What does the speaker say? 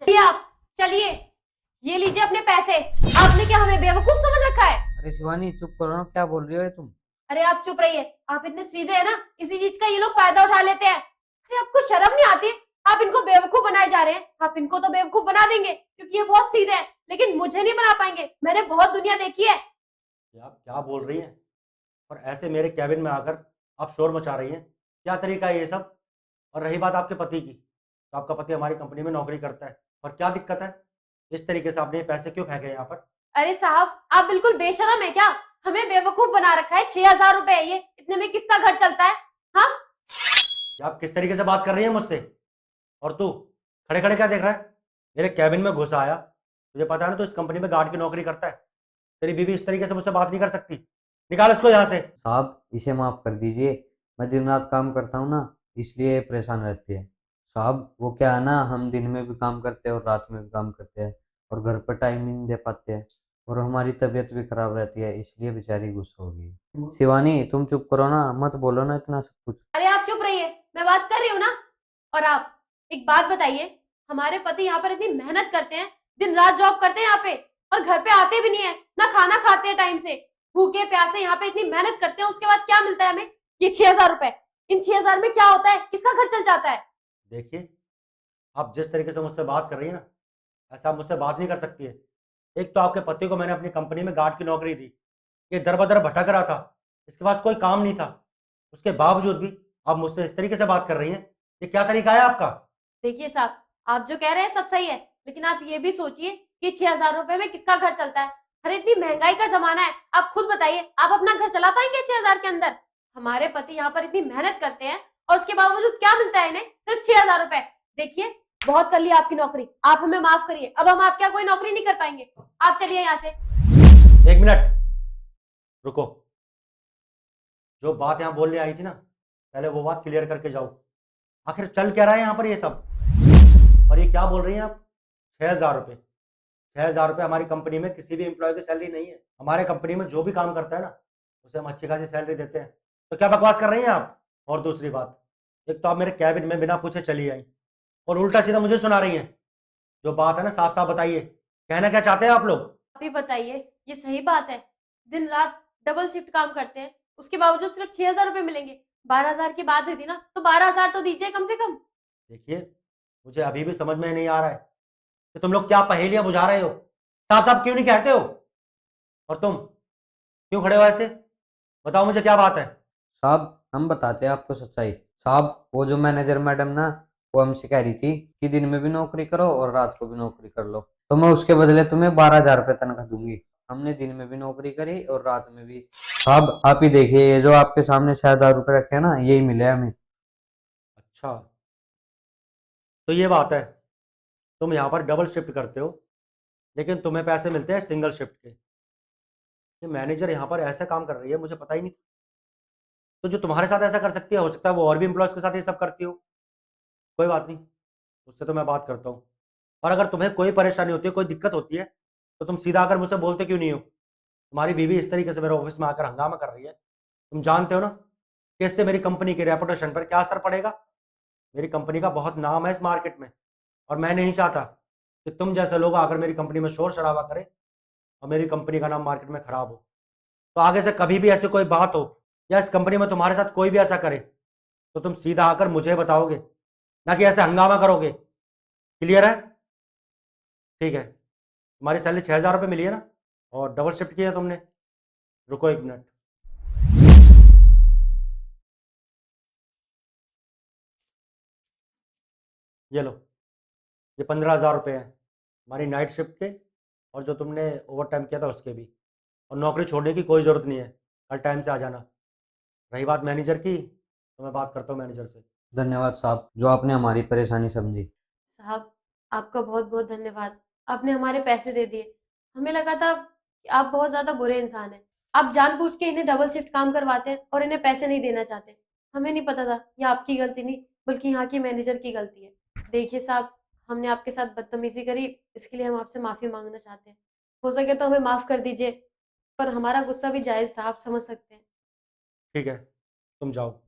चलिए आप, चलिए, ये लीजिए अपने पैसे। आपने क्या हमें बेवकूफ समझ रखा है? अरे शिवानी चुप करो ना, क्या बोल रही हो ये तुम? अरे आप चुप रहिए, आप इतने सीधे हैं ना, इसी चीज का ये लोग फायदा उठा लेते हैं। अरे आपको शर्म नहीं आती? आप इनको बेवकूफ बनाए जा रहे हैं। आप इनको तो बेवकूफ बना देंगे क्योंकि ये बहुत सीधे हैं, लेकिन मुझे नहीं बना पाएंगे। मैंने बहुत दुनिया देखी है। ये आप क्या बोल रही हैं? और ऐसे मेरे कैबिन में आकर आप शोर मचा रही हैं? क्या तरीका है ये सब? और रही बात आपके पति की, तो आपका पति हमारी कंपनी में नौकरी करता है, और क्या दिक्कत है? इस तरीके से आपने ये पैसे क्यों फेंके यहाँ पर? अरे साहब, आप बिल्कुल बेशरम है क्या? हमें बेवकूफ बना रखा है। 6,000 रुपए है ये, इतने में किसका घर चलता है? हाँ, ये आप किस तरीके से बात कर रही हैं मुझसे? और तू खड़े खड़े क्या देख रहा है? मेरे कैबिन में घुसा आया। तुझे पता है ना, तो इस कंपनी में गार्ड की नौकरी करता है। तेरी बीवी इस तरीके से मुझसे बात नहीं कर सकती। निकाल इसको यहाँ से। साहब इसे माफ कर दीजिए। मैं दिन रात काम करता हूँ ना, इसलिए परेशान रहती है। साहब वो क्या है ना, हम दिन में भी काम करते हैं और रात में भी काम करते हैं, और घर पर टाइम ही नहीं दे पाते हैं, और हमारी तबीयत भी खराब रहती है, इसलिए बेचारी गुस्सा हो गई। शिवानी तुम चुप करो ना, मत बोलो ना इतना सब कुछ। अरे आप चुप रहिए, मैं बात कर रही हूँ ना। और आप एक बात बताइए, हमारे पति यहाँ पर इतनी मेहनत करते हैं, दिन रात जॉब करते हैं यहाँ पे, और घर पे आते भी नहीं है, ना खाना खाते हैं टाइम से, भूखे प्यासे यहाँ पे इतनी मेहनत करते हैं, उसके बाद क्या मिलता है हमें? ये 6,000 रुपए। इन 6,000 में क्या होता है? किसका घर चल जाता है? देखिए, आप जिस तरीके से मुझसे बात कर रही है ना, ऐसा आप मुझसे बात नहीं कर सकती है। एक तो आपके पति को मैंने अपनी कंपनी में गार्ड की नौकरी दी, ये दर-बदर भटक रहा था, इसके पास कोई काम नहीं था। उसके बावजूद भी आप मुझसे इस तरीके से बात कर रही हैं, ये क्या तरीका है आपका? देखिए साहब, आप जो कह रहे हैं सब सही है, लेकिन आप ये भी सोचिए कि 6,000 रुपए में किसका घर चलता है? अरे इतनी महंगाई का जमाना है, आप खुद बताइए, आप अपना घर चला पाएंगे 6,000 के अंदर? हमारे पति यहाँ पर इतनी मेहनत करते हैं, और उसके बावजूद क्या मिलता है इन्हें? सिर्फ 6,000 रुपए। देखिए, बहुत कर लिया आपकी नौकरी, आप हमें माफ करिए, अब हम आपके यहाँ कोई नौकरी नहीं कर पाएंगे। आप चलिए यहाँ से। 1 मिनट, रुको। जो बात यहाँ बोलने आई थी ना, पहले वो बात क्लियर करके जाओ। आखिर चल क्या रहा है यहाँ पर ये सब? और ये क्या बोल रही हैं आप? 6,000 रुपये? 6,000 रुपये हमारी कंपनी में किसी भी एम्प्लॉय की सैलरी नहीं है। हमारे कंपनी में जो भी काम करता है ना, उसे हम अच्छी खासी सैलरी देते हैं। तो क्या बकवास कर रही हैं आप? और दूसरी बात, एक तो आप मेरे कैबिन में बिना पूछे चली आई, और उल्टा सीधा मुझे सुना रही हैं। जो बात है ना, साफ साफ बताइए, कहना क्या चाहते हैं आप लोग? आप ही बताइए, ये सही बात है? दिन रात डबल शिफ्ट काम करते हैं, उसके बावजूद सिर्फ 6,000 रुपए मिलेंगे। 12,000 की बात हुई थी ना, तो 12,000 तो दीजिए कम से कम। देखिए, मुझे अभी भी समझ में नहीं आ रहा है कि तुम लोग क्या पहेलियां बुझा रहे हो। साफ साफ क्यों नहीं कहते हो? और तुम क्यों खड़े हो ऐसे? बताओ मुझे, क्या बात है? साहब हम बताते हैं आपको सच्चाई। साहब वो जो मैनेजर मैडम ना, वो हमसे कह रही थी कि दिन में भी नौकरी करो और रात को भी नौकरी कर लो, तो मैं उसके बदले तुम्हें 12,000 रुपये तनख्वाह दूंगी। हमने दिन में भी नौकरी करी और रात में भी। साहब आप ही देखिए, ये जो आपके सामने 6,000 रुपये रखे हैं ना, यही मिले हमें। अच्छा, तो ये बात है। तुम यहाँ पर डबल शिफ्ट करते हो, लेकिन तुम्हें पैसे मिलते हैं सिंगल शिफ्ट के। ये मैनेजर यहाँ पर ऐसा काम कर रही है, मुझे पता ही नहीं था। तो जो तुम्हारे साथ ऐसा कर सकती है, हो सकता है वो और भी एम्प्लॉयज़ के साथ ये सब करती हो। कोई बात नहीं, उससे तो मैं बात करता हूँ। और अगर तुम्हें कोई परेशानी होती है, कोई दिक्कत होती है, तो तुम सीधा आकर मुझसे बोलते क्यों नहीं हो? तुम्हारी बीवी इस तरीके से मेरे ऑफिस में आकर हंगामा कर रही है, तुम जानते हो ना कि इससे मेरी कंपनी की रेपुटेशन पर क्या असर पड़ेगा? मेरी कंपनी का बहुत नाम है इस मार्केट में, और मैं नहीं चाहता कि तुम जैसे लोग आकर मेरी कंपनी में शोर शराबा करें और मेरी कंपनी का नाम मार्केट में खराब हो। तो आगे से कभी भी ऐसी कोई बात हो, या इस कंपनी में तुम्हारे साथ कोई भी ऐसा करे, तो तुम सीधा आकर मुझे बताओगे, ना कि ऐसे हंगामा करोगे। क्लियर है? ठीक है। तुम्हारी सैलरी 6,000 रुपये मिली है ना, और डबल शिफ्ट किया है तुमने। रुको 1 मिनट। ये लो, ये 15,000 रुपये हैं हमारी नाइट शिफ्ट के, और जो तुमने ओवर टाइम किया था उसके भी। और नौकरी छोड़ने की कोई ज़रूरत नहीं है, कल टाइम से आ जाना। रही बात मैनेजर की, तो मैं बात करता हूँ मैनेजर से। धन्यवाद साहब, जो आपने हमारी परेशानी समझी। साहब, आपका बहुत बहुत धन्यवाद। आपने हमारे पैसे दे दिए। हमें लगा था कि आप बहुत ज्यादा बुरे इंसान हैं। आप जानबूझ के इन्हें डबल शिफ्ट काम करवाते हैं और इन्हें पैसे नहीं देना चाहते। हमें नहीं पता था, ये आपकी गलती नहीं, बल्कि यहाँ की मैनेजर की गलती है। देखिए साहब, हमने आपके साथ बदतमीजी करी, इसके लिए हम आपसे माफी मांगना चाहते हैं। हो सके तो हमें माफ कर दीजिए, पर हमारा गुस्सा भी जायज था, आप समझ सकते हैं। ठीक है, तुम जाओ।